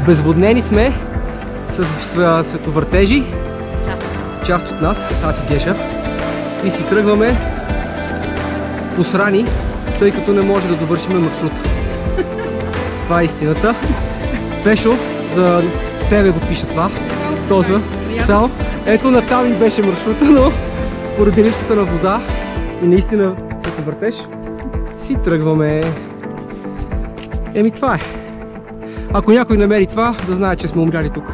Обезводнени сме с световъртежи. Част от нас, аз и Геша. И си тръгваме посрани, тъй като не може да довършим маршрута. Това е истината. Пешо, за тебе го пиша това. Тоза. Само. Ето натам и беше маршрута, но поради липсата на вода и наистина световъртеж си тръгваме. Еми това е. Ако някой намери това, да знае, че сме умряли тук.